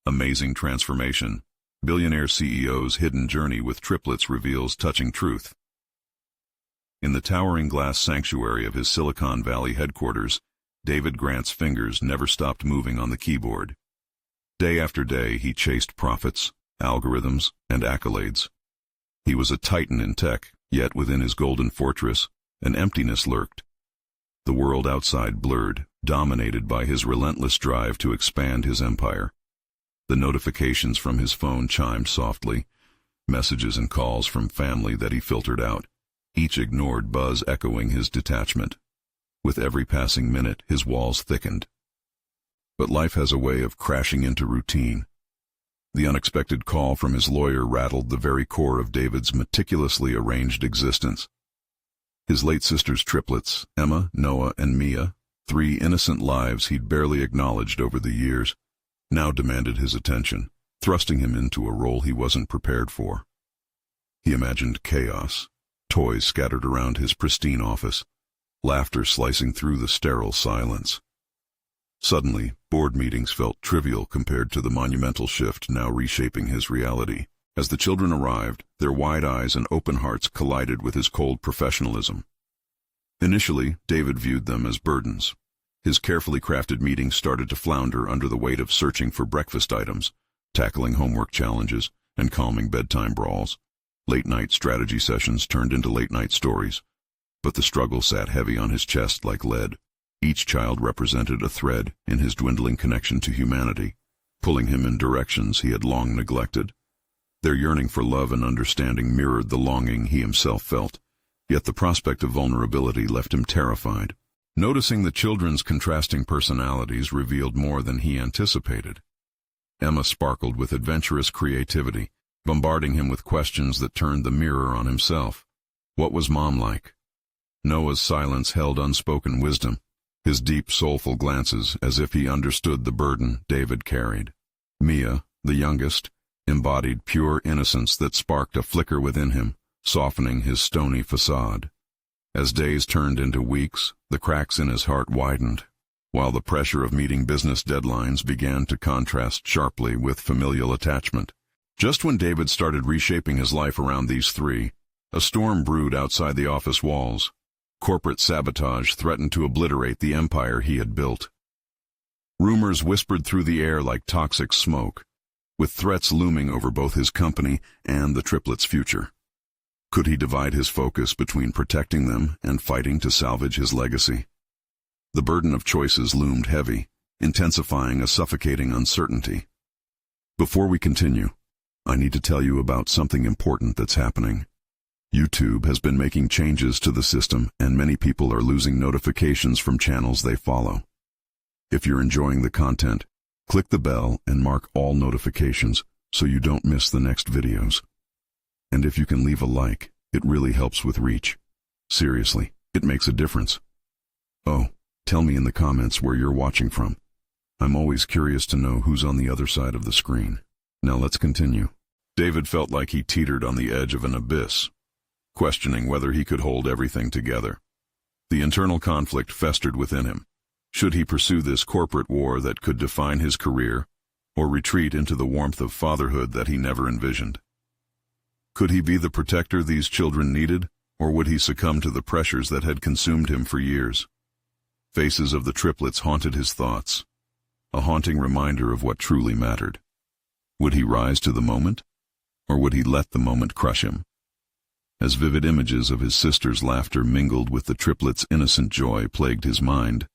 Amazing transformation. Billionaire CEO's hidden journey with triplets reveals touching truth. In the towering glass sanctuary of his Silicon Valley headquarters, David Grant's fingers never stopped moving on the keyboard. Day after day, he chased profits, algorithms, and accolades. He was a titan in tech, yet within his golden fortress, an emptiness lurked. The world outside blurred, dominated by his relentless drive to expand his empire. The notifications from his phone chimed softly, messages and calls from family that he filtered out, each ignored buzz echoing his detachment. With every passing minute, his walls thickened. But life has a way of crashing into routine. The unexpected call from his lawyer rattled the very core of David's meticulously arranged existence. His late sister's triplets, Emma, Noah, and Mia, 3 innocent lives he'd barely acknowledged over the years, now demanded his attention, thrusting him into a role he wasn't prepared for. He imagined chaos, toys scattered around his pristine office, laughter slicing through the sterile silence. Suddenly, board meetings felt trivial compared to the monumental shift now reshaping his reality. As the children arrived, their wide eyes and open hearts collided with his cold professionalism. Initially, David viewed them as burdens. His carefully crafted meetings started to flounder under the weight of searching for breakfast items, tackling homework challenges, and calming bedtime brawls. Late-night strategy sessions turned into late-night stories, but the struggle sat heavy on his chest like lead. Each child represented a thread in his dwindling connection to humanity, pulling him in directions he had long neglected. Their yearning for love and understanding mirrored the longing he himself felt, yet the prospect of vulnerability left him terrified. Noticing the children's contrasting personalities revealed more than he anticipated. Emma sparkled with adventurous creativity, bombarding him with questions that turned the mirror on himself. What was Mom like? Noah's silence held unspoken wisdom, his deep, soulful glances as if he understood the burden David carried. Mia, the youngest, embodied pure innocence that sparked a flicker within him, softening his stony facade. As days turned into weeks, the cracks in his heart widened, while the pressure of meeting business deadlines began to contrast sharply with familial attachment. Just when David started reshaping his life around these 3, a storm brewed outside the office walls. Corporate sabotage threatened to obliterate the empire he had built. Rumors whispered through the air like toxic smoke, with threats looming over both his company and the triplets' future. Could he divide his focus between protecting them and fighting to salvage his legacy? The burden of choices loomed heavy, intensifying a suffocating uncertainty. Before we continue, I need to tell you about something important that's happening. YouTube has been making changes to the system, and many people are losing notifications from channels they follow. If you're enjoying the content, click the bell and mark all notifications so you don't miss the next videos. And if you can leave a like, it really helps with reach. Seriously, it makes a difference. Oh, tell me in the comments where you're watching from. I'm always curious to know who's on the other side of the screen. Now let's continue. David felt like he teetered on the edge of an abyss, questioning whether he could hold everything together. The internal conflict festered within him. Should he pursue this corporate war that could define his career, or retreat into the warmth of fatherhood that he never envisioned? Could he be the protector these children needed, or would he succumb to the pressures that had consumed him for years? Faces of the triplets haunted his thoughts, a haunting reminder of what truly mattered. Would he rise to the moment, or would he let the moment crush him? As vivid images of his sister's laughter mingled with the triplets' innocent joy plagued his mind,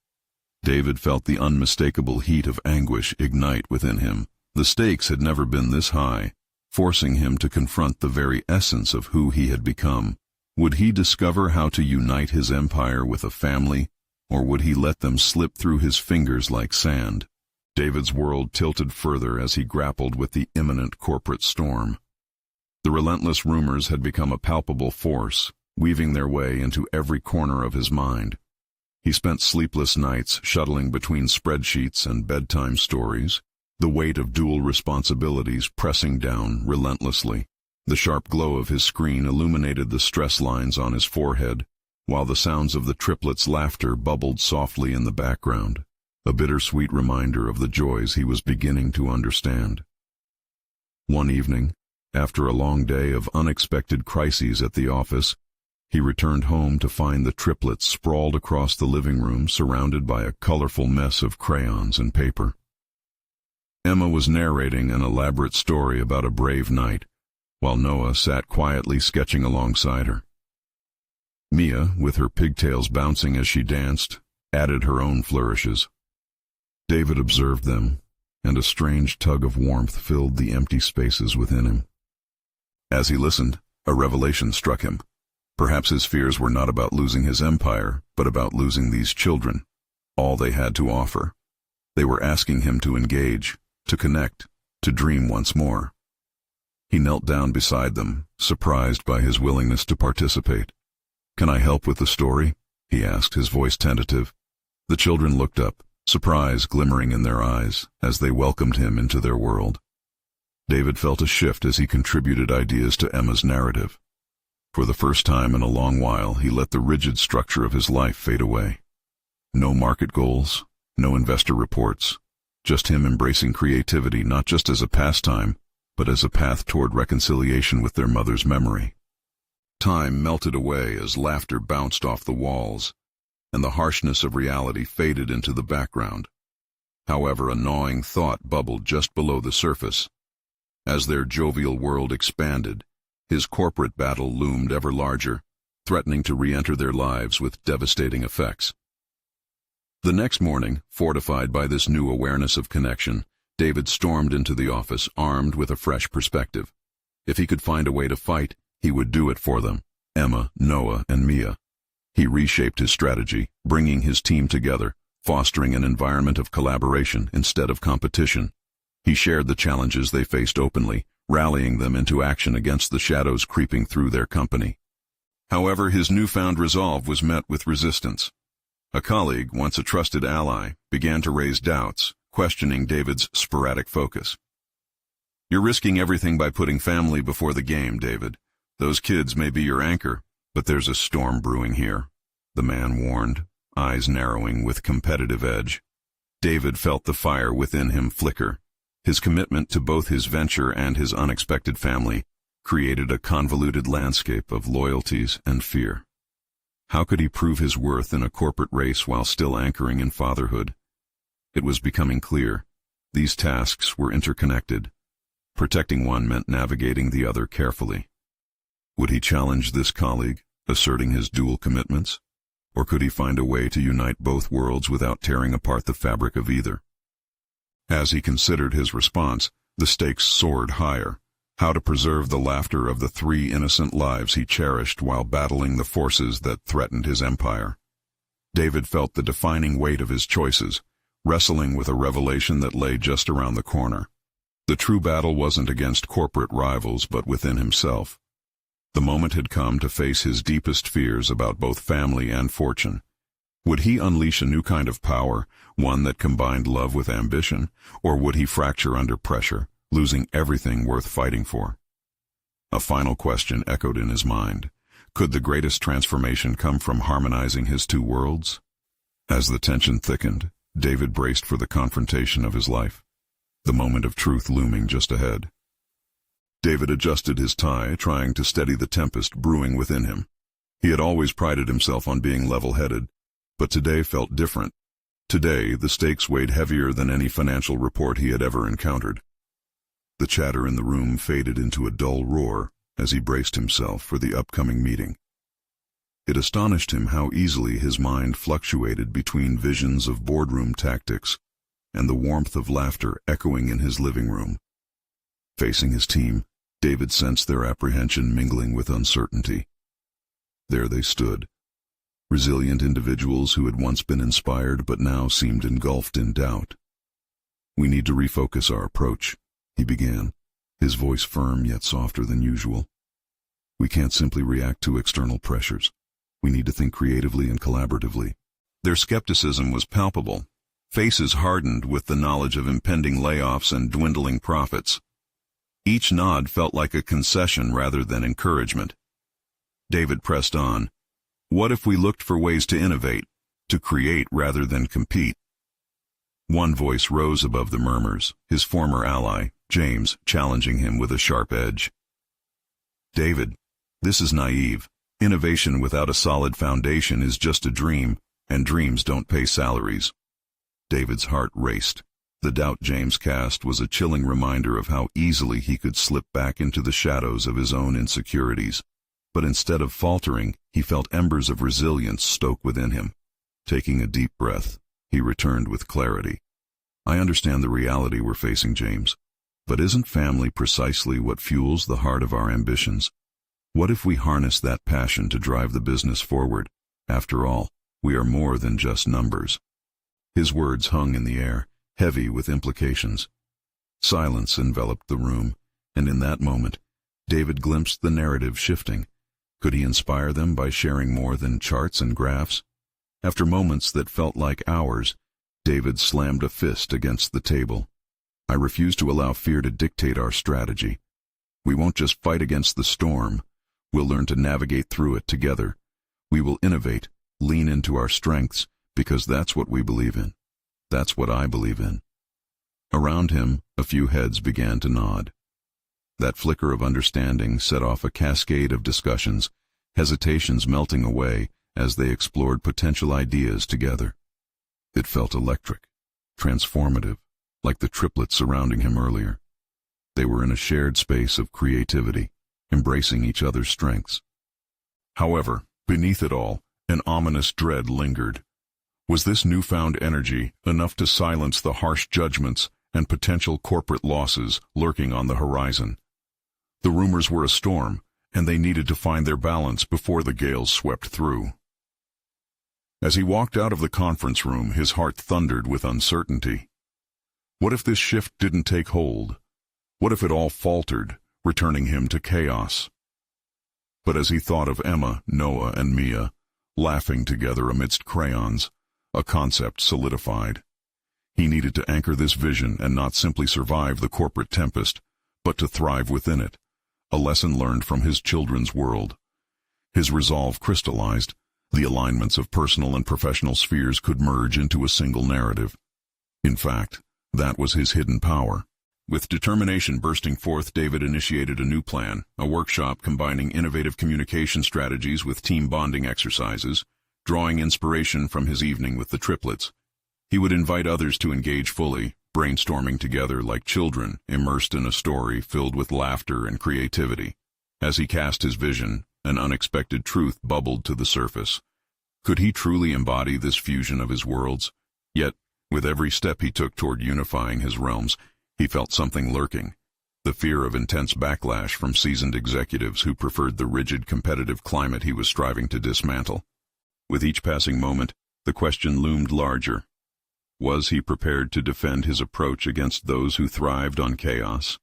David felt the unmistakable heat of anguish ignite within him. The stakes had never been this high, forcing him to confront the very essence of who he had become. Would he discover how to unite his empire with a family, or would he let them slip through his fingers like sand? David's world tilted further as he grappled with the imminent corporate storm. The relentless rumors had become a palpable force, weaving their way into every corner of his mind. He spent sleepless nights shuttling between spreadsheets and bedtime stories, the weight of dual responsibilities pressing down relentlessly. The sharp glow of his screen illuminated the stress lines on his forehead, while the sounds of the triplets' laughter bubbled softly in the background. a bittersweet reminder of the joys he was beginning to understand. One evening, after a long day of unexpected crises at the office, he returned home to find the triplets sprawled across the living room, surrounded by a colorful mess of crayons and paper. Emma was narrating an elaborate story about a brave knight, while Noah sat quietly sketching alongside her. Mia, with her pigtails bouncing as she danced, added her own flourishes. David observed them, and a strange tug of warmth filled the empty spaces within him. As he listened, a revelation struck him. Perhaps his fears were not about losing his empire, but about losing these children, all they had to offer. They were asking him to engage, to connect, to dream once more. He knelt down beside them, surprised by his willingness to participate. "Can I help with the story?" he asked, his voice tentative. The children looked up, surprise glimmering in their eyes, as they welcomed him into their world. David felt a shift as he contributed ideas to Emma's narrative. For the first time in a long while, he let the rigid structure of his life fade away. No market goals, no investor reports, just him embracing creativity not just as a pastime, but as a path toward reconciliation with their mother's memory. Time melted away as laughter bounced off the walls, and the harshness of reality faded into the background. However, a gnawing thought bubbled just below the surface. As their jovial world expanded, his corporate battle loomed ever larger, threatening to re-enter their lives with devastating effects. The next morning, fortified by this new awareness of connection, David stormed into the office, armed with a fresh perspective. If he could find a way to fight, he would do it for them, Emma, Noah, and Mia. He reshaped his strategy, bringing his team together, fostering an environment of collaboration instead of competition. He shared the challenges they faced openly, rallying them into action against the shadows creeping through their company. However, his newfound resolve was met with resistance. A colleague, once a trusted ally, began to raise doubts, questioning David's sporadic focus. "You're risking everything by putting family before the game, David. Those kids may be your anchor, but there's a storm brewing here," the man warned, eyes narrowing with competitive edge. David felt the fire within him flicker. His commitment to both his venture and his unexpected family created a convoluted landscape of loyalties and fear. How could he prove his worth in a corporate race while still anchoring in fatherhood? It was becoming clear. These tasks were interconnected. Protecting one meant navigating the other carefully. Would he challenge this colleague, asserting his dual commitments? Or could he find a way to unite both worlds without tearing apart the fabric of either? As he considered his response, the stakes soared higher. How to preserve the laughter of the 3 innocent lives he cherished while battling the forces that threatened his empire. David felt the defining weight of his choices, wrestling with a revelation that lay just around the corner. The true battle wasn't against corporate rivals, but within himself. The moment had come to face his deepest fears about both family and fortune. Would he unleash a new kind of power, one that combined love with ambition, or would he fracture under pressure, losing everything worth fighting for? A final question echoed in his mind. Could the greatest transformation come from harmonizing his 2 worlds? As the tension thickened, David braced for the confrontation of his life, the moment of truth looming just ahead. David adjusted his tie, trying to steady the tempest brewing within him. He had always prided himself on being level-headed, but today felt different. Today, the stakes weighed heavier than any financial report he had ever encountered. The chatter in the room faded into a dull roar as he braced himself for the upcoming meeting. It astonished him how easily his mind fluctuated between visions of boardroom tactics and the warmth of laughter echoing in his living room. Facing his team, David sensed their apprehension mingling with uncertainty. There they stood, resilient individuals who had once been inspired but now seemed engulfed in doubt. "We need to refocus our approach," he began, his voice firm yet softer than usual. "We can't simply react to external pressures. We need to think creatively and collaboratively." Their skepticism was palpable. Faces hardened with the knowledge of impending layoffs and dwindling profits. Each nod felt like a concession rather than encouragement. David pressed on. "What if we looked for ways to innovate, to create rather than compete?" One voice rose above the murmurs, his former ally, James, challenging him with a sharp edge. "David, this is naive. Innovation without a solid foundation is just a dream, and dreams don't pay salaries." David's heart raced. The doubt James cast was a chilling reminder of how easily he could slip back into the shadows of his own insecurities. But instead of faltering, he felt embers of resilience stoke within him. Taking a deep breath, he returned with clarity. "I understand the reality we're facing, James. But isn't family precisely what fuels the heart of our ambitions? What if we harness that passion to drive the business forward? After all, we are more than just numbers." His words hung in the air, heavy with implications. Silence enveloped the room, and in that moment, David glimpsed the narrative shifting. Could he inspire them by sharing more than charts and graphs? After moments that felt like hours, David slammed a fist against the table. "I refuse to allow fear to dictate our strategy. We won't just fight against the storm. We'll learn to navigate through it together. We will innovate, lean into our strengths, because that's what we believe in. That's what I believe in." Around him, a few heads began to nod. That flicker of understanding set off a cascade of discussions, hesitations melting away as they explored potential ideas together. It felt electric, transformative, like the triplets surrounding him earlier. They were in a shared space of creativity, embracing each other's strengths. However, beneath it all, an ominous dread lingered. Was this newfound energy enough to silence the harsh judgments and potential corporate losses lurking on the horizon? The rumors were a storm, and they needed to find their balance before the gales swept through. As he walked out of the conference room, his heart thundered with uncertainty. What if this shift didn't take hold? What if it all faltered, returning him to chaos? But as he thought of Emma, Noah, and Mia, laughing together amidst crayons, a concept solidified. He needed to anchor this vision and not simply survive the corporate tempest, but to thrive within it, a lesson learned from his children's world. His resolve crystallized. The alignments of personal and professional spheres could merge into a single narrative. In fact, that was his hidden power. With determination bursting forth, David initiated a new plan, a workshop combining innovative communication strategies with team bonding exercises, drawing inspiration from his evening with the triplets. He would invite others to engage fully, brainstorming together like children, immersed in a story filled with laughter and creativity. As he cast his vision, an unexpected truth bubbled to the surface. Could he truly embody this fusion of his worlds? Yet, with every step he took toward unifying his realms, he felt something lurking, the fear of intense backlash from seasoned executives who preferred the rigid competitive climate he was striving to dismantle. With each passing moment, the question loomed larger. Was he prepared to defend his approach against those who thrived on chaos?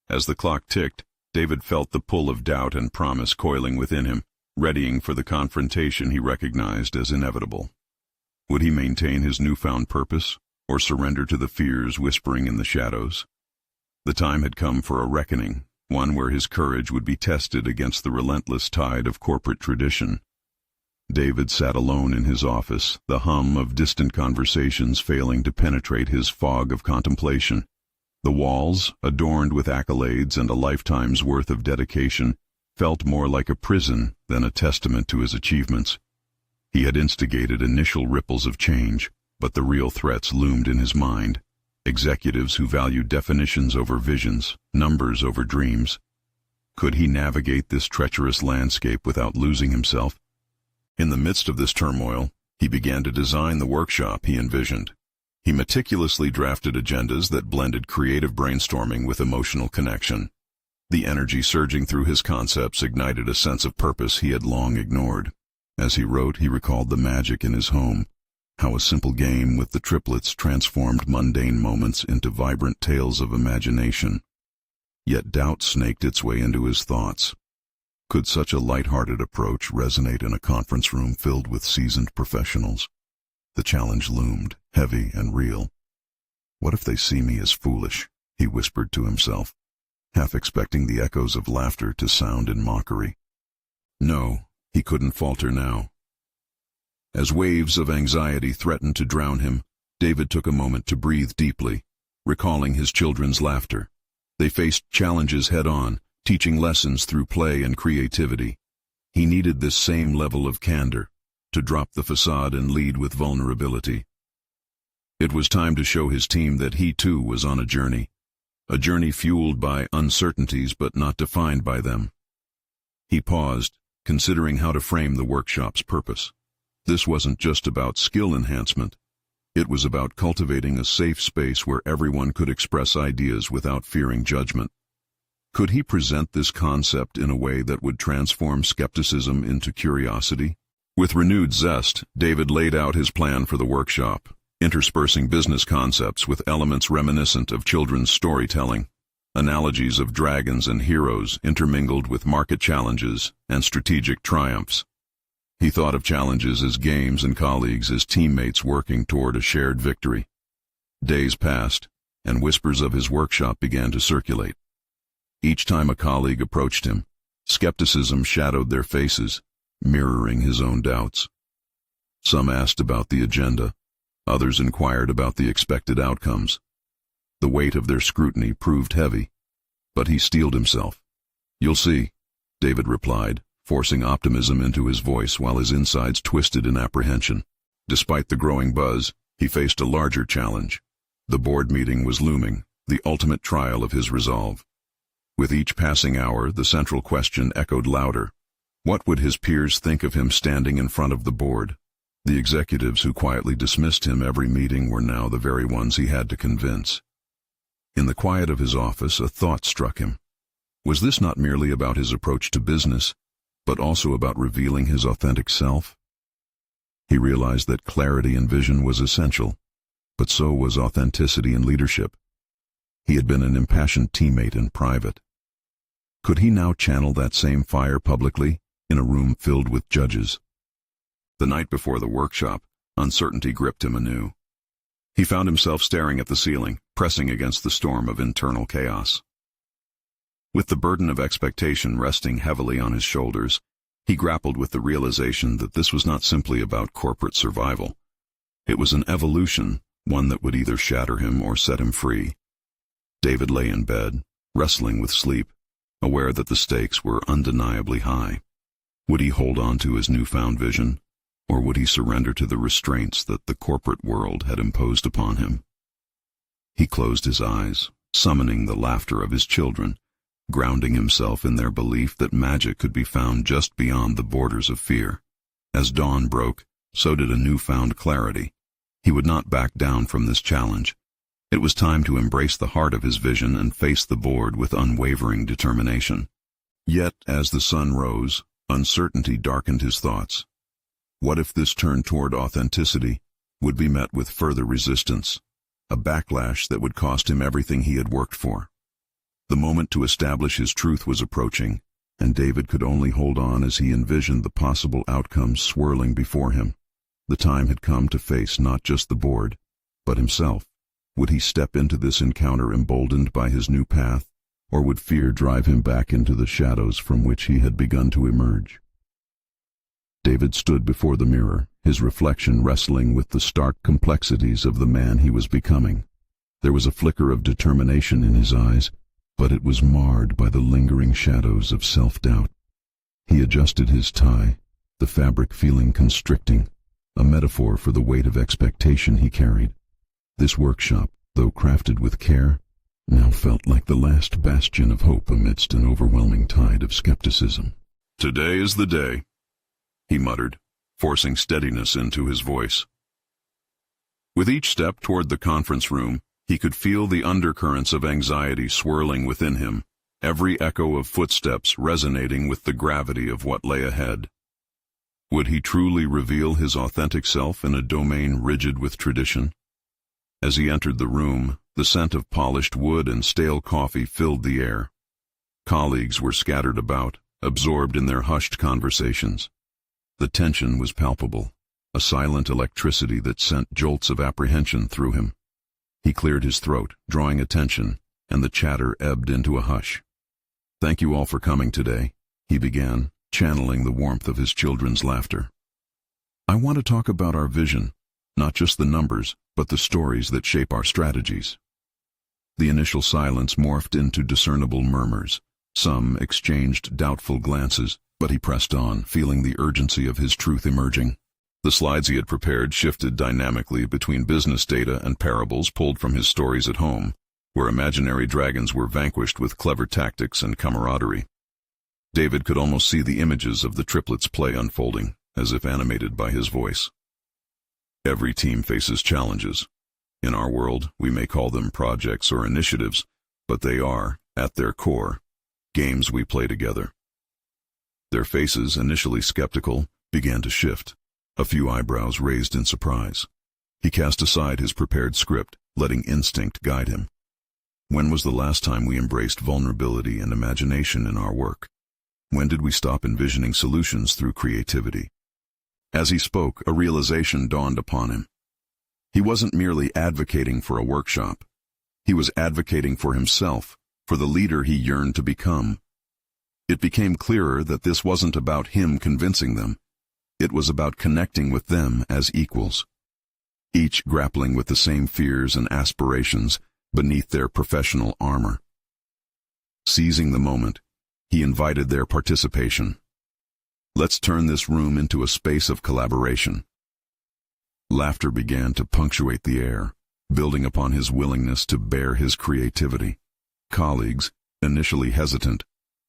As the clock ticked, David felt the pull of doubt and promise coiling within him, readying for the confrontation he recognized as inevitable. Would he maintain his newfound purpose, or surrender to the fears whispering in the shadows? The time had come for a reckoning, one where his courage would be tested against the relentless tide of corporate tradition. David sat alone in his office, the hum of distant conversations failing to penetrate his fog of contemplation. The walls, adorned with accolades and a lifetime's worth of dedication, felt more like a prison than a testament to his achievements. He had instigated initial ripples of change, but the real threats loomed in his mind. Executives who valued definitions over visions, numbers over dreams. Could he navigate this treacherous landscape without losing himself? In the midst of this turmoil, he began to design the workshop he envisioned. He meticulously drafted agendas that blended creative brainstorming with emotional connection. The energy surging through his concepts ignited a sense of purpose he had long ignored. As he wrote, he recalled the magic in his home, how a simple game with the triplets transformed mundane moments into vibrant tales of imagination. Yet doubt snaked its way into his thoughts. Could such a light-hearted approach resonate in a conference room filled with seasoned professionals? The challenge loomed, heavy and real. What if they see me as foolish? He whispered to himself, half expecting the echoes of laughter to sound in mockery. No, he couldn't falter now. As waves of anxiety threatened to drown him, David took a moment to breathe deeply, recalling his children's laughter. They faced challenges head-on, teaching lessons through play and creativity. He needed this same level of candor, to drop the facade and lead with vulnerability. It was time to show his team that he too was on a journey fueled by uncertainties but not defined by them. He paused, considering how to frame the workshop's purpose. This wasn't just about skill enhancement. It was about cultivating a safe space where everyone could express ideas without fearing judgment. Could he present this concept in a way that would transform skepticism into curiosity? With renewed zest, David laid out his plan for the workshop, interspersing business concepts with elements reminiscent of children's storytelling, analogies of dragons and heroes intermingled with market challenges and strategic triumphs. He thought of challenges as games and colleagues as teammates working toward a shared victory. Days passed, and whispers of his workshop began to circulate. Each time a colleague approached him, skepticism shadowed their faces, mirroring his own doubts. Some asked about the agenda, others inquired about the expected outcomes. The weight of their scrutiny proved heavy, but he steeled himself. "You'll see," David replied, forcing optimism into his voice while his insides twisted in apprehension. Despite the growing buzz, he faced a larger challenge. The board meeting was looming, the ultimate trial of his resolve. With each passing hour, the central question echoed louder. What would his peers think of him standing in front of the board? The executives who quietly dismissed him every meeting were now the very ones he had to convince. In the quiet of his office, a thought struck him. Was this not merely about his approach to business, but also about revealing his authentic self? He realized that clarity and vision was essential, but so was authenticity and leadership. He had been an impassioned teammate in private. Could he now channel that same fire publicly, in a room filled with judges? The night before the workshop, uncertainty gripped him anew. He found himself staring at the ceiling, pressing against the storm of internal chaos. With the burden of expectation resting heavily on his shoulders, he grappled with the realization that this was not simply about corporate survival. It was an evolution, one that would either shatter him or set him free. David lay in bed, wrestling with sleep, aware that the stakes were undeniably high. Would he hold on to his newfound vision, or would he surrender to the restraints that the corporate world had imposed upon him? He closed his eyes, summoning the laughter of his children, grounding himself in their belief that magic could be found just beyond the borders of fear. As dawn broke, so did a newfound clarity. He would not back down from this challenge. It was time to embrace the heart of his vision and face the board with unwavering determination. Yet, as the sun rose, uncertainty darkened his thoughts. What if this turn toward authenticity would be met with further resistance, a backlash that would cost him everything he had worked for? The moment to establish his truth was approaching, and David could only hold on as he envisioned the possible outcomes swirling before him. The time had come to face not just the board, but himself. Would he step into this encounter emboldened by his new path, or would fear drive him back into the shadows from which he had begun to emerge? David stood before the mirror, his reflection wrestling with the stark complexities of the man he was becoming. There was a flicker of determination in his eyes, but it was marred by the lingering shadows of self-doubt. He adjusted his tie, the fabric feeling constricting, a metaphor for the weight of expectation he carried. This workshop, though crafted with care, now felt like the last bastion of hope amidst an overwhelming tide of skepticism. "Today is the day," he muttered, forcing steadiness into his voice. With each step toward the conference room, he could feel the undercurrents of anxiety swirling within him, every echo of footsteps resonating with the gravity of what lay ahead. Would he truly reveal his authentic self in a domain rigid with tradition? As he entered the room, the scent of polished wood and stale coffee filled the air. Colleagues were scattered about, absorbed in their hushed conversations. The tension was palpable, a silent electricity that sent jolts of apprehension through him. He cleared his throat, drawing attention, and the chatter ebbed into a hush. "Thank you all for coming today," he began, channeling the warmth of his children's laughter. "I want to talk about our vision, not just the numbers, but the stories that shape our strategies. The initial silence morphed into discernible murmurs. Some exchanged doubtful glances, but he pressed on, feeling the urgency of his truth emerging. The slides he had prepared shifted dynamically between business data and parables pulled from his stories at home, where imaginary dragons were vanquished with clever tactics and camaraderie. David could almost see the images of the triplets' play unfolding, as if animated by his voice. Every team faces challenges. In our world, we may call them projects or initiatives, but they are, at their core, games we play together. Their faces, initially skeptical, began to shift. A few eyebrows raised in surprise. He cast aside his prepared script, letting instinct guide him. When was the last time we embraced vulnerability and imagination in our work? When did we stop envisioning solutions through creativity? As he spoke, a realization dawned upon him. He wasn't merely advocating for a workshop. He was advocating for himself, for the leader he yearned to become. It became clearer that this wasn't about him convincing them. It was about connecting with them as equals, each grappling with the same fears and aspirations beneath their professional armor. Seizing the moment, he invited their participation. Let's turn this room into a space of collaboration. Laughter began to punctuate the air, building upon his willingness to bear his creativity. Colleagues, initially hesitant,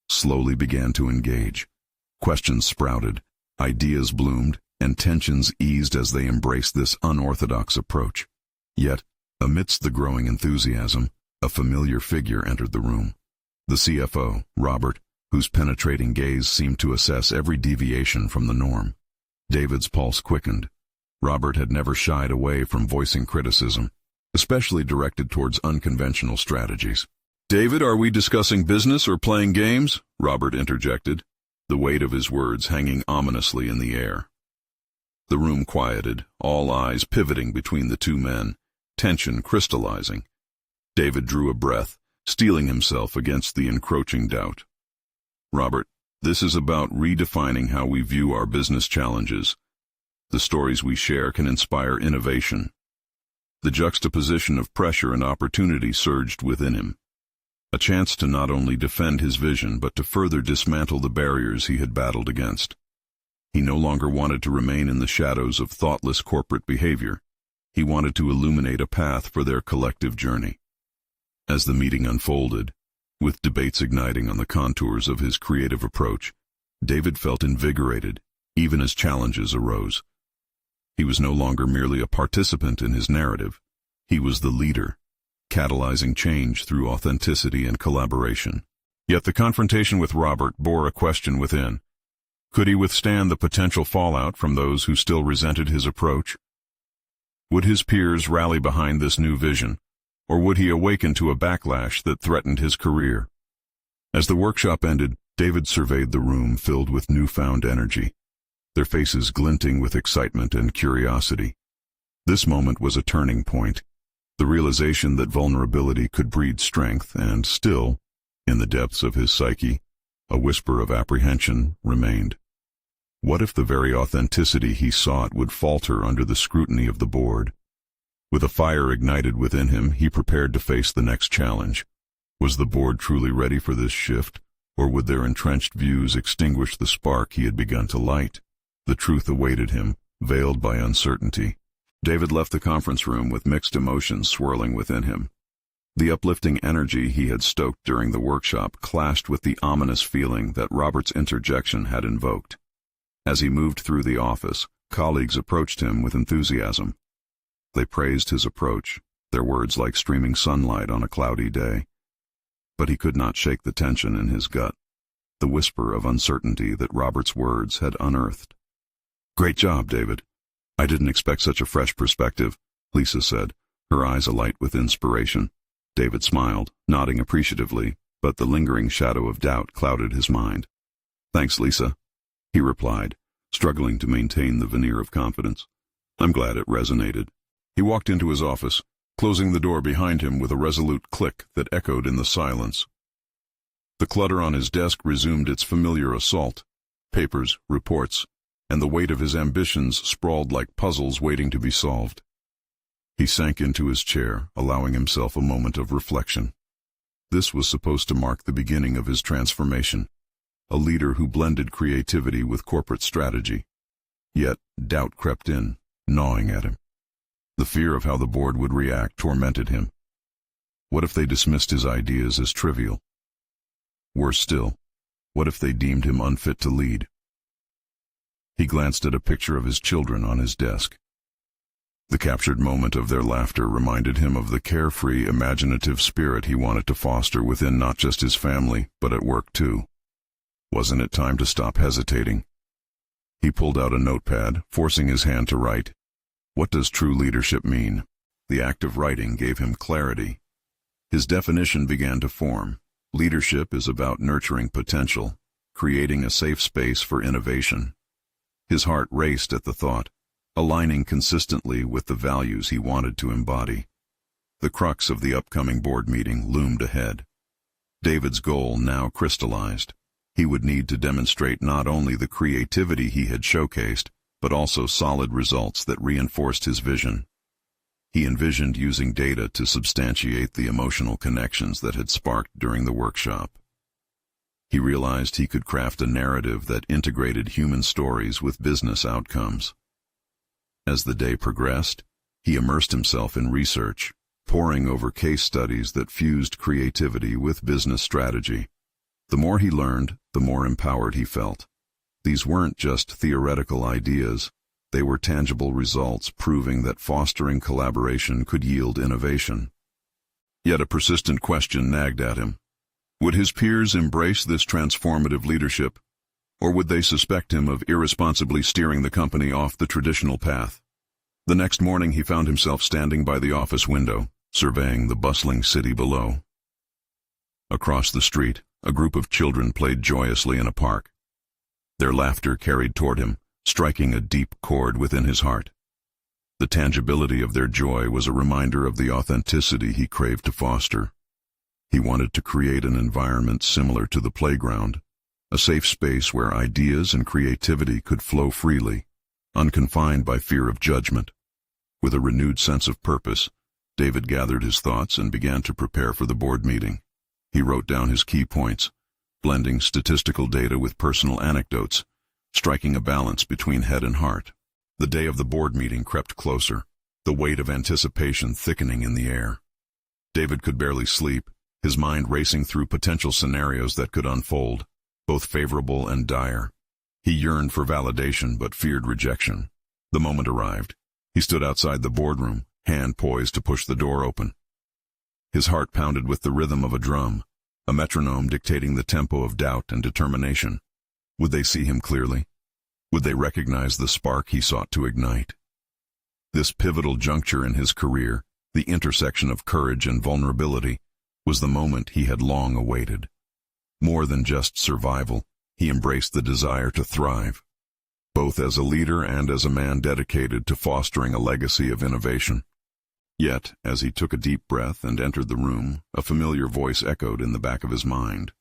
slowly began to engage. Questions sprouted, ideas bloomed, and tensions eased as they embraced this unorthodox approach. Yet, amidst the growing enthusiasm, a familiar figure entered the room. The CFO, Robert, whose penetrating gaze seemed to assess every deviation from the norm. David's pulse quickened. Robert had never shied away from voicing criticism, especially directed towards unconventional strategies. "David, are we discussing business or playing games?" Robert interjected, the weight of his words hanging ominously in the air. The room quieted, all eyes pivoting between the two men, tension crystallizing. David drew a breath, steeling himself against the encroaching doubt. "Robert, this is about redefining how we view our business challenges. The stories we share can inspire innovation." The juxtaposition of pressure and opportunity surged within him. A chance to not only defend his vision but to further dismantle the barriers he had battled against. He no longer wanted to remain in the shadows of thoughtless corporate behavior. He wanted to illuminate a path for their collective journey. As the meeting unfolded, with debates igniting on the contours of his creative approach, David felt invigorated, even as challenges arose. He was no longer merely a participant in his narrative. He was the leader, catalyzing change through authenticity and collaboration. Yet the confrontation with Robert bore a question within. Could he withstand the potential fallout from those who still resented his approach? Would his peers rally behind this new vision, or would he awaken to a backlash that threatened his career? As the workshop ended, David surveyed the room filled with newfound energy, their faces glinting with excitement and curiosity. This moment was a turning point, the realization that vulnerability could breed strength, and still, in the depths of his psyche, a whisper of apprehension remained. What if the very authenticity he sought would falter under the scrutiny of the board? With a fire ignited within him, he prepared to face the next challenge. Was the board truly ready for this shift, or would their entrenched views extinguish the spark he had begun to light? The truth awaited him, veiled by uncertainty. David left the conference room with mixed emotions swirling within him. The uplifting energy he had stoked during the workshop clashed with the ominous feeling that Robert's interjection had invoked. As he moved through the office, colleagues approached him with enthusiasm. They praised his approach, their words like streaming sunlight on a cloudy day. But he could not shake the tension in his gut, the whisper of uncertainty that Robert's words had unearthed. "Great job, David. I didn't expect such a fresh perspective," Lisa said, her eyes alight with inspiration. David smiled, nodding appreciatively, but the lingering shadow of doubt clouded his mind. "Thanks, Lisa," he replied, struggling to maintain the veneer of confidence. "I'm glad it resonated." He walked into his office, closing the door behind him with a resolute click that echoed in the silence. The clutter on his desk resumed its familiar assault: papers, reports, and the weight of his ambitions sprawled like puzzles waiting to be solved. He sank into his chair, allowing himself a moment of reflection. This was supposed to mark the beginning of his transformation, a leader who blended creativity with corporate strategy. Yet, doubt crept in, gnawing at him. The fear of how the board would react tormented him. What if they dismissed his ideas as trivial? Worse still, what if they deemed him unfit to lead? He glanced at a picture of his children on his desk. The captured moment of their laughter reminded him of the carefree, imaginative spirit he wanted to foster within not just his family, but at work too. Wasn't it time to stop hesitating? He pulled out a notepad, forcing his hand to write. What does true leadership mean? The act of writing gave him clarity. His definition began to form. Leadership is about nurturing potential, creating a safe space for innovation. His heart raced at the thought, aligning consistently with the values he wanted to embody. The crux of the upcoming board meeting loomed ahead. David's goal now crystallized. He would need to demonstrate not only the creativity he had showcased, but also solid results that reinforced his vision. He envisioned using data to substantiate the emotional connections that had sparked during the workshop. He realized he could craft a narrative that integrated human stories with business outcomes. As the day progressed, he immersed himself in research, poring over case studies that fused creativity with business strategy. The more he learned, the more empowered he felt. These weren't just theoretical ideas. They were tangible results proving that fostering collaboration could yield innovation. Yet a persistent question nagged at him. Would his peers embrace this transformative leadership, or would they suspect him of irresponsibly steering the company off the traditional path? The next morning he found himself standing by the office window, surveying the bustling city below. Across the street, a group of children played joyously in a park. Their laughter carried toward him, striking a deep chord within his heart. The tangibility of their joy was a reminder of the authenticity he craved to foster. He wanted to create an environment similar to the playground, a safe space where ideas and creativity could flow freely, unconfined by fear of judgment. With a renewed sense of purpose, David gathered his thoughts and began to prepare for the board meeting. He wrote down his key points, blending statistical data with personal anecdotes, striking a balance between head and heart. The day of the board meeting crept closer, the weight of anticipation thickening in the air. David could barely sleep, his mind racing through potential scenarios that could unfold, both favorable and dire. He yearned for validation but feared rejection. The moment arrived. He stood outside the boardroom, hand poised to push the door open. His heart pounded with the rhythm of a drum, a metronome dictating the tempo of doubt and determination. Would they see him clearly? Would they recognize the spark he sought to ignite? This pivotal juncture in his career, the intersection of courage and vulnerability, was the moment he had long awaited. More than just survival, he embraced the desire to thrive, both as a leader and as a man dedicated to fostering a legacy of innovation. Yet, as he took a deep breath and entered the room, a familiar voice echoed in the back of his mind.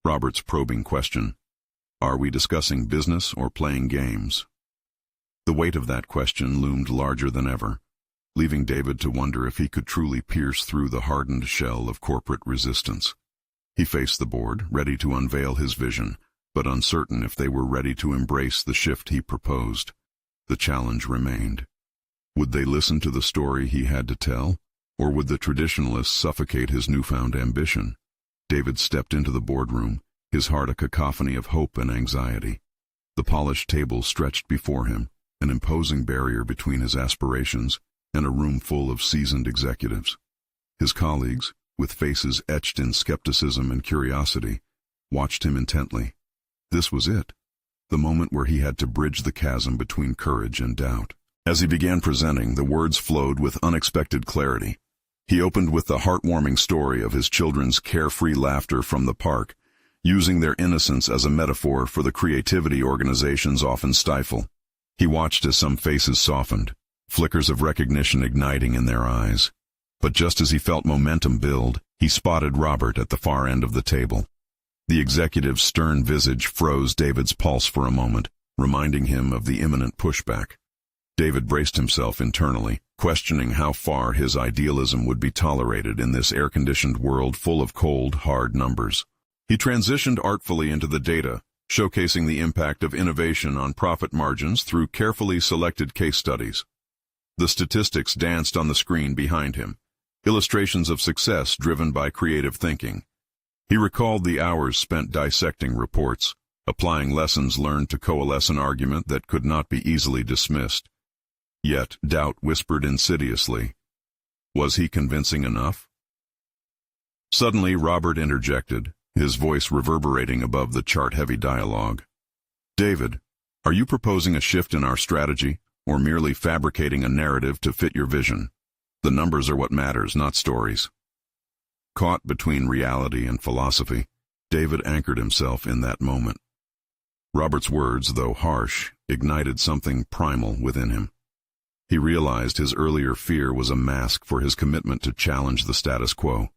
Robert's probing question. Are we discussing business or playing games? The weight of that question loomed larger than ever, leaving David to wonder if he could truly pierce through the hardened shell of corporate resistance. He faced the board, ready to unveil his vision, but uncertain if they were ready to embrace the shift he proposed. The challenge remained. Would they listen to the story he had to tell, or would the traditionalists suffocate his newfound ambition? David stepped into the boardroom, his heart a cacophony of hope and anxiety. The polished table stretched before him, an imposing barrier between his aspirations and a room full of seasoned executives. His colleagues, with faces etched in skepticism and curiosity, watched him intently. This was it, the moment where he had to bridge the chasm between courage and doubt. As he began presenting, the words flowed with unexpected clarity. He opened with the heartwarming story of his children's carefree laughter from the park, using their innocence as a metaphor for the creativity organizations often stifle. He watched as some faces softened, flickers of recognition igniting in their eyes. But just as he felt momentum build, he spotted Robert at the far end of the table. The executive's stern visage froze David's pulse for a moment, reminding him of the imminent pushback. David braced himself internally, questioning how far his idealism would be tolerated in this air-conditioned world full of cold, hard numbers. He transitioned artfully into the data, showcasing the impact of innovation on profit margins through carefully selected case studies. The statistics danced on the screen behind him, illustrations of success driven by creative thinking. He recalled the hours spent dissecting reports, applying lessons learned to coalesce an argument that could not be easily dismissed. Yet doubt whispered insidiously. Was he convincing enough? Suddenly, Robert interjected, his voice reverberating above the chart-heavy dialogue. David, are you proposing a shift in our strategy, or merely fabricating a narrative to fit your vision? The numbers are what matters, not stories. Caught between reality and philosophy, David anchored himself in that moment. Robert's words, though harsh, ignited something primal within him. He realized his earlier fear was a mask for his commitment to challenge the status quo.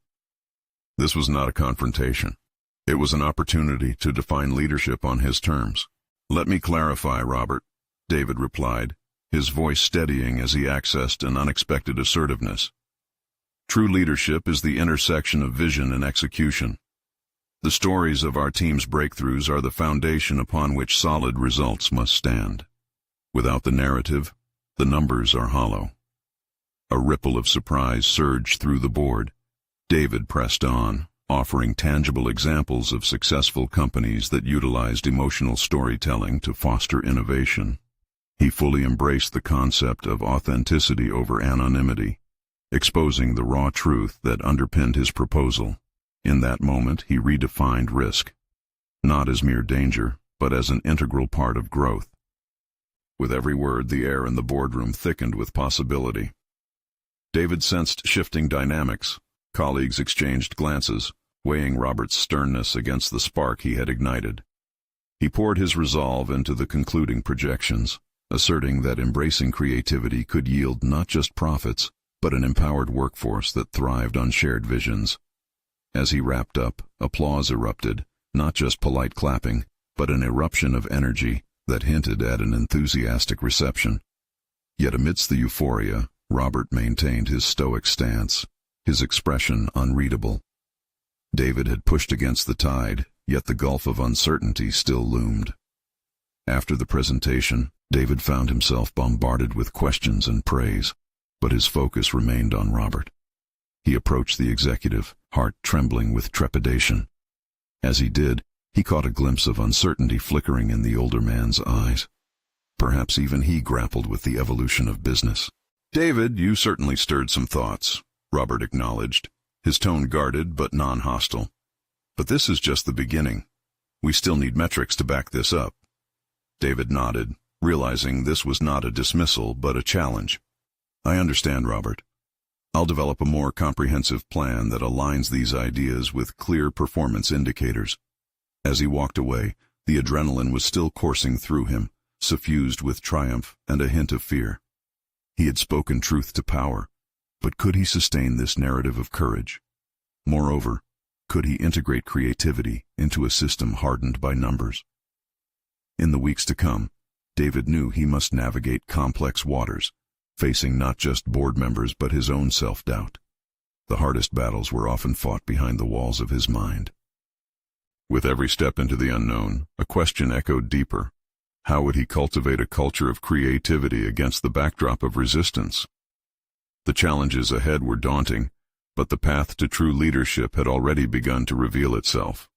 This was not a confrontation. It was an opportunity to define leadership on his terms. "Let me clarify, Robert," David replied, his voice steadying as he accessed an unexpected assertiveness. "True leadership is the intersection of vision and execution. The stories of our team's breakthroughs are the foundation upon which solid results must stand. Without the narrative, the numbers are hollow." A ripple of surprise surged through the board. David pressed on, offering tangible examples of successful companies that utilized emotional storytelling to foster innovation. He fully embraced the concept of authenticity over anonymity, exposing the raw truth that underpinned his proposal. In that moment, he redefined risk, not as mere danger, but as an integral part of growth. With every word, the air in the boardroom thickened with possibility. David sensed shifting dynamics. Colleagues exchanged glances, weighing Robert's sternness against the spark he had ignited. He poured his resolve into the concluding projections, asserting that embracing creativity could yield not just profits, but an empowered workforce that thrived on shared visions. As he wrapped up, applause erupted, not just polite clapping, but an eruption of energy that hinted at an enthusiastic reception. Yet amidst the euphoria, Robert maintained his stoic stance, his expression unreadable. David had pushed against the tide, yet the gulf of uncertainty still loomed. After the presentation, David found himself bombarded with questions and praise, but his focus remained on Robert. He approached the executive, heart trembling with trepidation. As he did, he caught a glimpse of uncertainty flickering in the older man's eyes. Perhaps even he grappled with the evolution of business. "David, you certainly stirred some thoughts," Robert acknowledged, his tone guarded but non-hostile. "But this is just the beginning. We still need metrics to back this up." David nodded, realizing this was not a dismissal but a challenge. "I understand, Robert. I'll develop a more comprehensive plan that aligns these ideas with clear performance indicators." As he walked away, the adrenaline was still coursing through him, suffused with triumph and a hint of fear. He had spoken truth to power, but could he sustain this narrative of courage? Moreover, could he integrate creativity into a system hardened by numbers? In the weeks to come, David knew he must navigate complex waters, facing not just board members but his own self-doubt. The hardest battles were often fought behind the walls of his mind. With every step into the unknown, a question echoed deeper. How would he cultivate a culture of creativity against the backdrop of resistance? The challenges ahead were daunting, but the path to true leadership had already begun to reveal itself.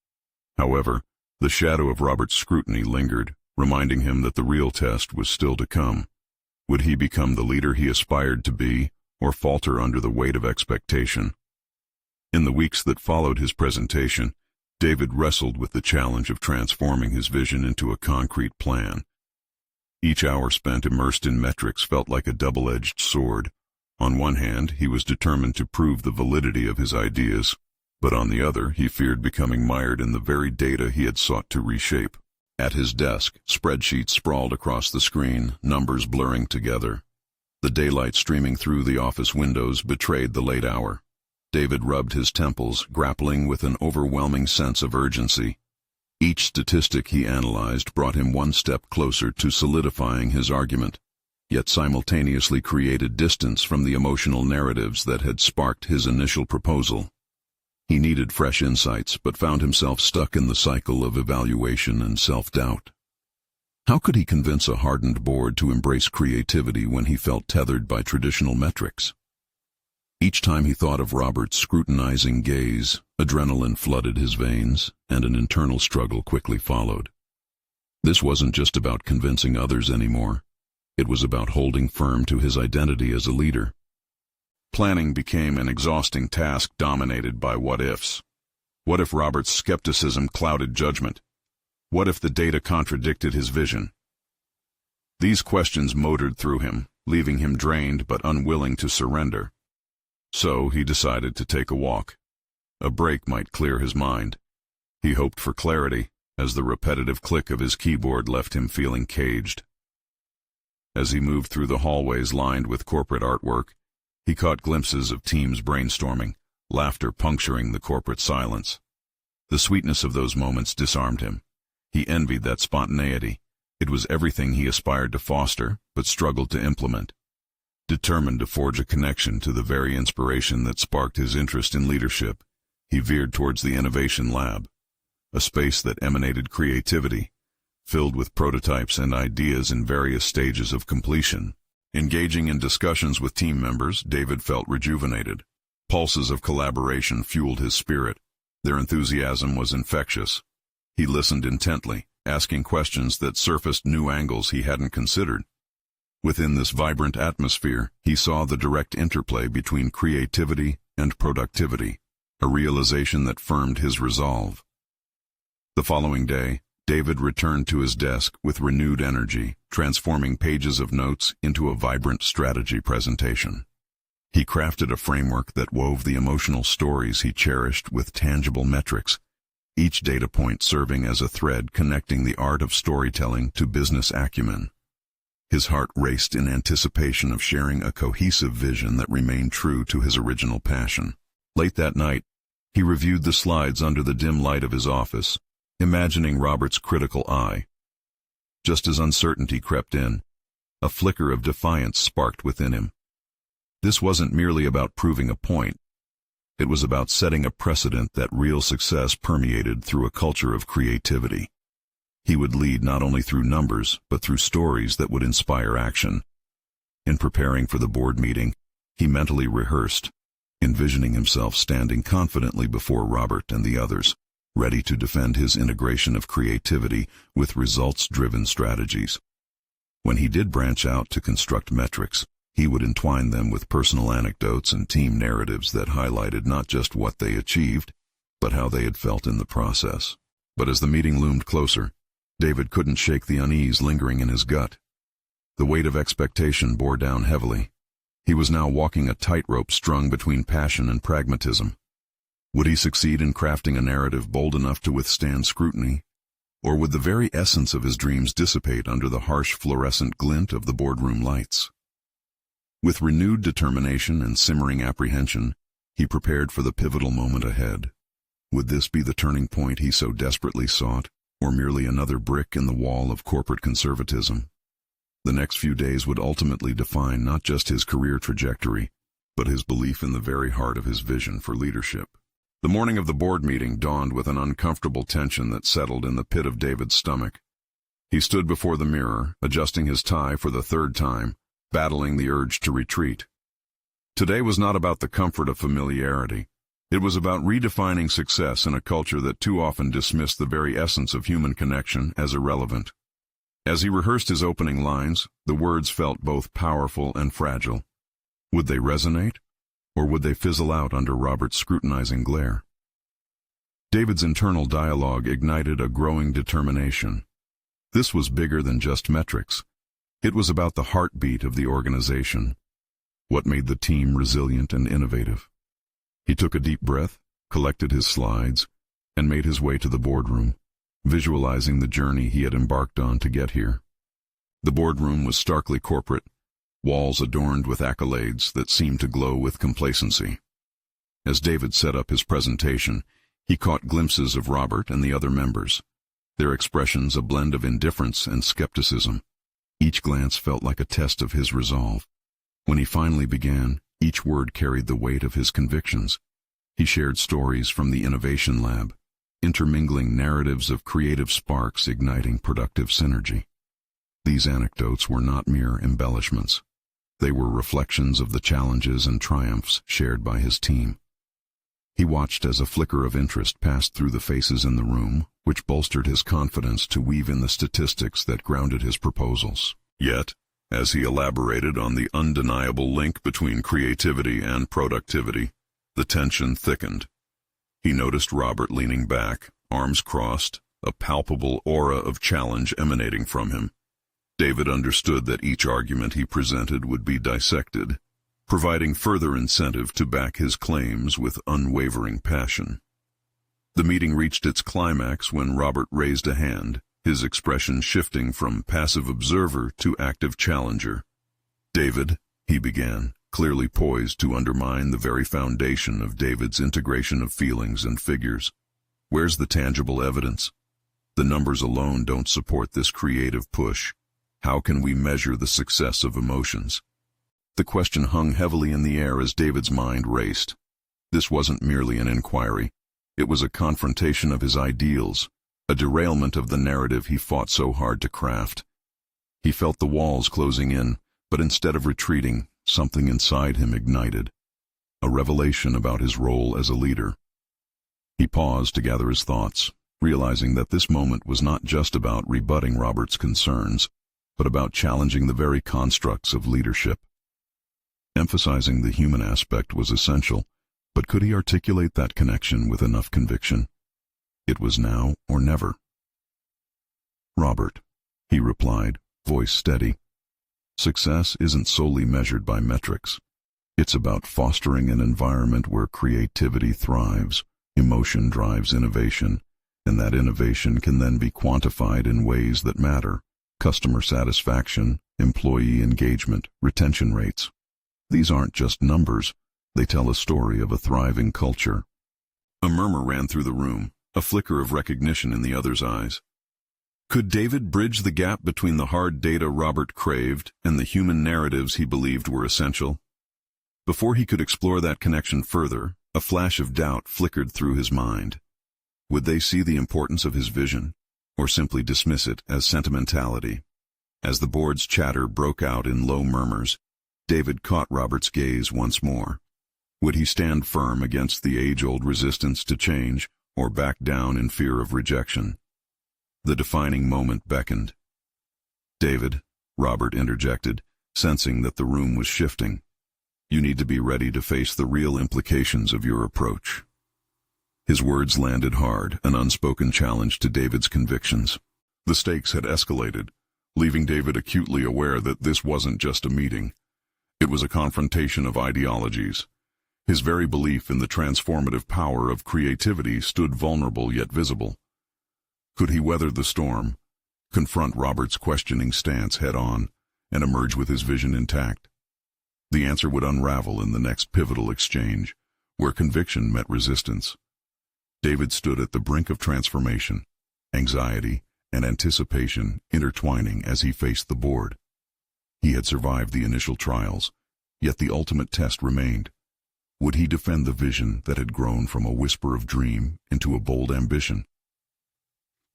However, the shadow of Robert's scrutiny lingered, reminding him that the real test was still to come. Would he become the leader he aspired to be, or falter under the weight of expectation? In the weeks that followed his presentation, David wrestled with the challenge of transforming his vision into a concrete plan. Each hour spent immersed in metrics felt like a double-edged sword. On one hand, he was determined to prove the validity of his ideas, but on the other, he feared becoming mired in the very data he had sought to reshape. At his desk, spreadsheets sprawled across the screen, numbers blurring together. The daylight streaming through the office windows betrayed the late hour. David rubbed his temples, grappling with an overwhelming sense of urgency. Each statistic he analyzed brought him one step closer to solidifying his argument, yet simultaneously created distance from the emotional narratives that had sparked his initial proposal. He needed fresh insights, but found himself stuck in the cycle of evaluation and self-doubt. How could he convince a hardened board to embrace creativity when he felt tethered by traditional metrics? Each time he thought of Robert's scrutinizing gaze, adrenaline flooded his veins, and an internal struggle quickly followed. This wasn't just about convincing others anymore. It was about holding firm to his identity as a leader. Planning became an exhausting task dominated by what-ifs. What if Robert's skepticism clouded judgment? What if the data contradicted his vision? These questions motored through him, leaving him drained but unwilling to surrender. So he decided to take a walk. A break might clear his mind. He hoped for clarity, as the repetitive click of his keyboard left him feeling caged. As he moved through the hallways lined with corporate artwork, he caught glimpses of teams brainstorming, laughter puncturing the corporate silence. The sweetness of those moments disarmed him. He envied that spontaneity. It was everything he aspired to foster, but struggled to implement. Determined to forge a connection to the very inspiration that sparked his interest in leadership, he veered towards the Innovation Lab, a space that emanated creativity, filled with prototypes and ideas in various stages of completion. Engaging in discussions with team members, David felt rejuvenated. Pulses of collaboration fueled his spirit. Their enthusiasm was infectious. He listened intently, asking questions that surfaced new angles he hadn't considered. Within this vibrant atmosphere, he saw the direct interplay between creativity and productivity, a realization that firmed his resolve. The following day, David returned to his desk with renewed energy, transforming pages of notes into a vibrant strategy presentation. He crafted a framework that wove the emotional stories he cherished with tangible metrics, each data point serving as a thread connecting the art of storytelling to business acumen. His heart raced in anticipation of sharing a cohesive vision that remained true to his original passion. Late that night, he reviewed the slides under the dim light of his office, imagining Robert's critical eye. Just as uncertainty crept in, a flicker of defiance sparked within him. This wasn't merely about proving a point. It was about setting a precedent that real success permeated through a culture of creativity. He would lead not only through numbers, but through stories that would inspire action. In preparing for the board meeting, he mentally rehearsed, envisioning himself standing confidently before Robert and the others, ready to defend his integration of creativity with results-driven strategies. When he did branch out to construct metrics, he would entwine them with personal anecdotes and team narratives that highlighted not just what they achieved, but how they had felt in the process. But as the meeting loomed closer, David couldn't shake the unease lingering in his gut. The weight of expectation bore down heavily. He was now walking a tightrope strung between passion and pragmatism. Would he succeed in crafting a narrative bold enough to withstand scrutiny, or would the very essence of his dreams dissipate under the harsh fluorescent glint of the boardroom lights? With renewed determination and simmering apprehension, he prepared for the pivotal moment ahead. Would this be the turning point he so desperately sought, or merely another brick in the wall of corporate conservatism? The next few days would ultimately define not just his career trajectory, but his belief in the very heart of his vision for leadership. The morning of the board meeting dawned with an uncomfortable tension that settled in the pit of David's stomach. He stood before the mirror, adjusting his tie for the third time, battling the urge to retreat. Today was not about the comfort of familiarity. It was about redefining success in a culture that too often dismissed the very essence of human connection as irrelevant. As he rehearsed his opening lines, the words felt both powerful and fragile. Would they resonate, or would they fizzle out under Robert's scrutinizing glare? David's internal dialogue ignited a growing determination. This was bigger than just metrics. It was about the heartbeat of the organization, what made the team resilient and innovative. He took a deep breath, collected his slides, and made his way to the boardroom, visualizing the journey he had embarked on to get here. The boardroom was starkly corporate, walls adorned with accolades that seemed to glow with complacency. As David set up his presentation, he caught glimpses of Robert and the other members, their expressions a blend of indifference and skepticism. Each glance felt like a test of his resolve. When he finally began, each word carried the weight of his convictions. He shared stories from the innovation lab, intermingling narratives of creative sparks igniting productive synergy. These anecdotes were not mere embellishments. They were reflections of the challenges and triumphs shared by his team. He watched as a flicker of interest passed through the faces in the room, which bolstered his confidence to weave in the statistics that grounded his proposals. Yet, as he elaborated on the undeniable link between creativity and productivity, the tension thickened. He noticed Robert leaning back, arms crossed, a palpable aura of challenge emanating from him. David understood that each argument he presented would be dissected, providing further incentive to back his claims with unwavering passion. The meeting reached its climax when Robert raised a hand, his expression shifting from passive observer to active challenger. "David," he began, clearly poised to undermine the very foundation of David's integration of feelings and figures. "Where's the tangible evidence? The numbers alone don't support this creative push. How can we measure the success of emotions?" The question hung heavily in the air as David's mind raced. This wasn't merely an inquiry. It was a confrontation of his ideals, a derailment of the narrative he fought so hard to craft. He felt the walls closing in, but instead of retreating, something inside him ignited, a revelation about his role as a leader. He paused to gather his thoughts, realizing that this moment was not just about rebutting Robert's concerns, but about challenging the very constructs of leadership. Emphasizing the human aspect was essential, but could he articulate that connection with enough conviction? It was now or never. "Robert," he replied, voice steady, "success isn't solely measured by metrics. It's about fostering an environment where creativity thrives, emotion drives innovation, and that innovation can then be quantified in ways that matter: customer satisfaction, employee engagement, retention rates. These aren't just numbers, they tell a story of a thriving culture." A murmur ran through the room, a flicker of recognition in the other's eyes. Could David bridge the gap between the hard data Robert craved and the human narratives he believed were essential? Before he could explore that connection further, a flash of doubt flickered through his mind. Would they see the importance of his vision, or simply dismiss it as sentimentality? As the board's chatter broke out in low murmurs, David caught Robert's gaze once more. Would he stand firm against the age-old resistance to change, or back down in fear of rejection? The defining moment beckoned. "David," Robert interjected, sensing that the room was shifting, "you need to be ready to face the real implications of your approach." His words landed hard, an unspoken challenge to David's convictions. The stakes had escalated, leaving David acutely aware that this wasn't just a meeting. It was a confrontation of ideologies. His very belief in the transformative power of creativity stood vulnerable yet visible. Could he weather the storm, confront Robert's questioning stance head-on, and emerge with his vision intact? The answer would unravel in the next pivotal exchange, where conviction met resistance. David stood at the brink of transformation, anxiety and anticipation intertwining as he faced the board. He had survived the initial trials, yet the ultimate test remained. Would he defend the vision that had grown from a whisper of dream into a bold ambition?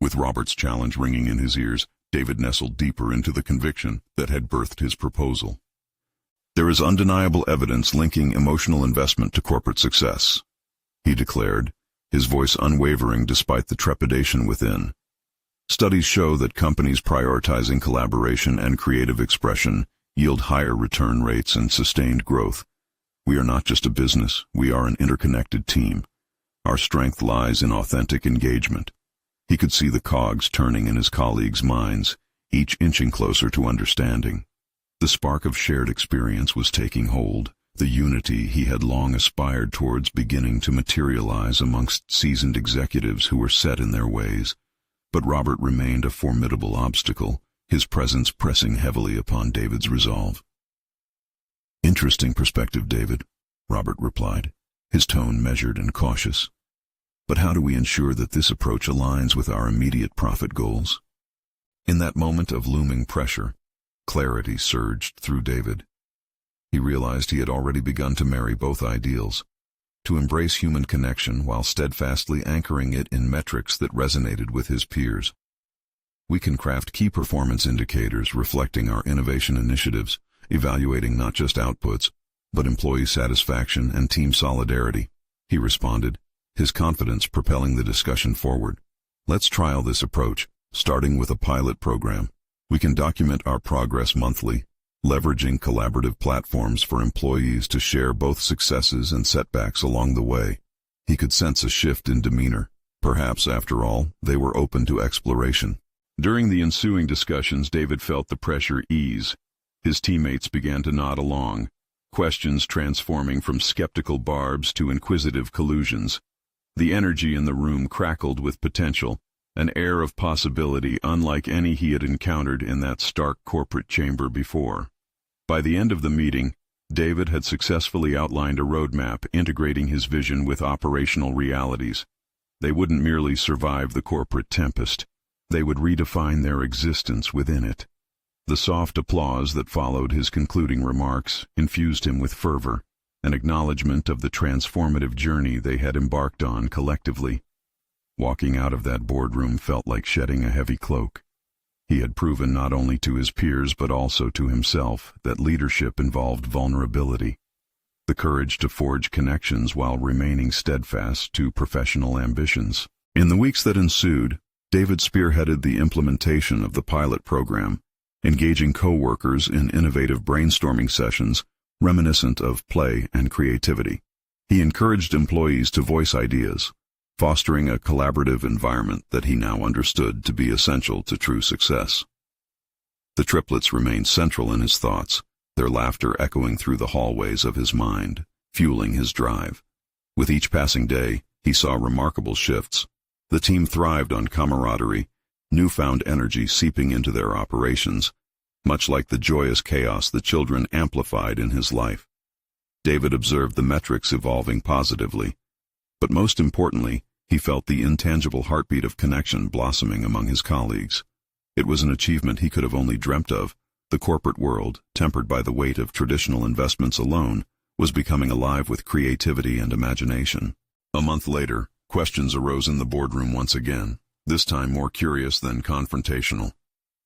With Robert's challenge ringing in his ears, David nestled deeper into the conviction that had birthed his proposal. "There is undeniable evidence linking emotional investment to corporate success," he declared, his voice unwavering despite the trepidation within. "Studies show that companies prioritizing collaboration and creative expression yield higher return rates and sustained growth. We are not just a business, we are an interconnected team. Our strength lies in authentic engagement." He could see the cogs turning in his colleagues' minds, each inching closer to understanding. The spark of shared experience was taking hold, the unity he had long aspired towards beginning to materialize amongst seasoned executives who were set in their ways. But Robert remained a formidable obstacle, his presence pressing heavily upon David's resolve. "Interesting perspective, David," Robert replied, his tone measured and cautious. But how do we ensure that this approach aligns with our immediate profit goals? In that moment of looming pressure, clarity surged through David. He realized he had already begun to marry both ideals, to embrace human connection while steadfastly anchoring it in metrics that resonated with his peers. We can craft key performance indicators reflecting our innovation initiatives, evaluating not just outputs, but employee satisfaction and team solidarity, he responded, his confidence propelling the discussion forward. Let's trial this approach, starting with a pilot program. We can document our progress monthly, leveraging collaborative platforms for employees to share both successes and setbacks along the way. He could sense a shift in demeanor. Perhaps, after all, they were open to exploration. During the ensuing discussions, David felt the pressure ease. His teammates began to nod along, questions transforming from skeptical barbs to inquisitive collusions. The energy in the room crackled with potential, an air of possibility unlike any he had encountered in that stark corporate chamber before. By the end of the meeting, David had successfully outlined a roadmap integrating his vision with operational realities. They wouldn't merely survive the corporate tempest. They would redefine their existence within it. The soft applause that followed his concluding remarks infused him with fervor, an acknowledgement of the transformative journey they had embarked on collectively. Walking out of that boardroom felt like shedding a heavy cloak. He had proven not only to his peers but also to himself that leadership involved vulnerability, the courage to forge connections while remaining steadfast to professional ambitions. In the weeks that ensued, David spearheaded the implementation of the pilot program, engaging co-workers in innovative brainstorming sessions reminiscent of play and creativity. He encouraged employees to voice ideas, fostering a collaborative environment that he now understood to be essential to true success. The triplets remained central in his thoughts, their laughter echoing through the hallways of his mind, fueling his drive. With each passing day, he saw remarkable shifts. The team thrived on camaraderie, newfound energy seeping into their operations, much like the joyous chaos the children amplified in his life. David observed the metrics evolving positively, but most importantly, he felt the intangible heartbeat of connection blossoming among his colleagues. It was an achievement he could have only dreamt of. The corporate world, tempered by the weight of traditional investments alone, was becoming alive with creativity and imagination. A month later, questions arose in the boardroom once again, this time more curious than confrontational.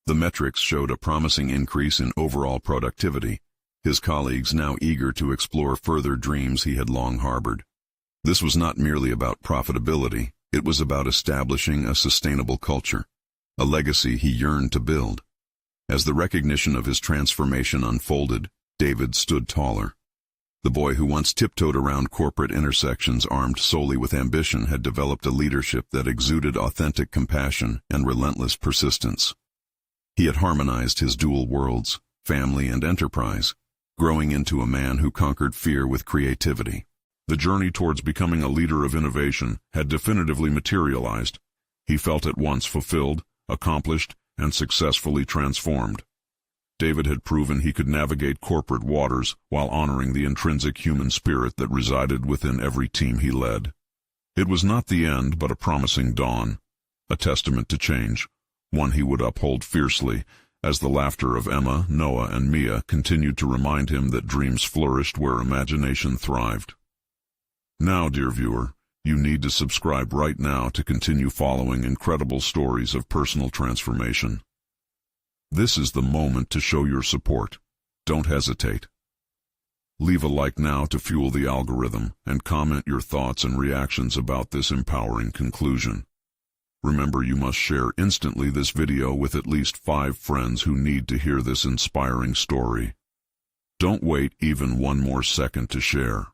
The metrics showed a promising increase in overall productivity, his colleagues now eager to explore further dreams he had long harbored. This was not merely about profitability, it was about establishing a sustainable culture, a legacy he yearned to build. As the recognition of his transformation unfolded, David stood taller. The boy who once tiptoed around corporate intersections armed solely with ambition had developed a leadership that exuded authentic compassion and relentless persistence. He had harmonized his dual worlds, family and enterprise, growing into a man who conquered fear with creativity. The journey towards becoming a leader of innovation had definitively materialized. He felt at once fulfilled, accomplished, and successfully transformed. David had proven he could navigate corporate waters while honoring the intrinsic human spirit that resided within every team he led. It was not the end, but a promising dawn, a testament to change, one he would uphold fiercely, as the laughter of Emma, Noah, and Mia continued to remind him that dreams flourished where imagination thrived. Now, dear viewer, you need to subscribe right now to continue following incredible stories of personal transformation. This is the moment to show your support. Don't hesitate. Leave a like now to fuel the algorithm, and comment your thoughts and reactions about this empowering conclusion. Remember, you must share instantly this video with at least 5 friends who need to hear this inspiring story. Don't wait even one more second to share.